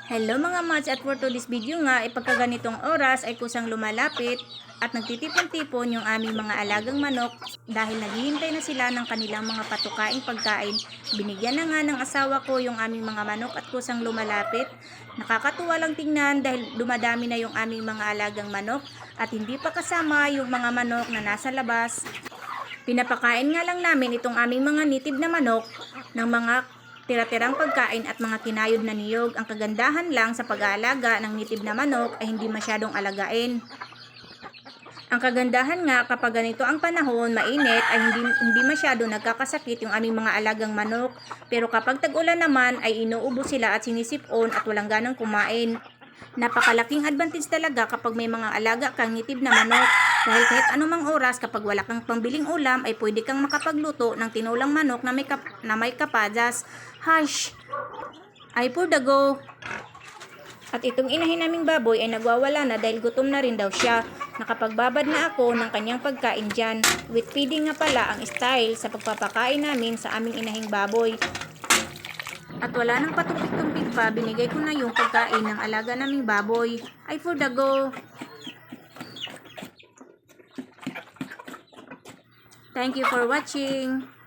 Hello mga mods, at for today's video nga, ipagkaganitong oras ay kusang lumalapit at nagtitipon-tipon yung aming mga alagang manok dahil naghihintay na sila ng kanilang mga patukaing pagkain. Binigyan na nga ng asawa ko yung aming mga manok at kusang lumalapit. Nakakatuwa lang tingnan dahil dumadami na yung aming mga alagang manok at hindi pa kasama yung mga manok na nasa labas. Pinapakain nga lang namin itong aming mga nitib na manok ng mga tira-tirang pagkain at mga kinayod na niyog. Ang kagandahan lang sa pag-aalaga ng nitib na manok ay hindi masyadong alagain. Ang kagandahan nga kapag ganito ang panahon, mainit, ay hindi masyado nagkakasakit yung aming mga alagang manok. Pero kapag tag-ulan naman ay inuubo sila at sinisipon at walang ganang kumain. Napakalaking advantage talaga kapag may mga alaga kang nitib na manok. Dahil kahit anumang oras kapag wala kang pambiling ulam ay pwede kang makapagluto ng tinulang manok na may kapadas. Hush! Ay for the go! At itong inahin naming baboy ay nagwawala na dahil gutom na rin daw siya. Nakapagbabad na ako ng kanyang pagkain dyan. With feeding nga pala ang style sa pagpapakain namin sa aming inahing baboy. At wala nang patumpik-tumpik pa, binigay ko na yung pagkain ng alaga naming baboy. Ay for the go! Thank you for watching!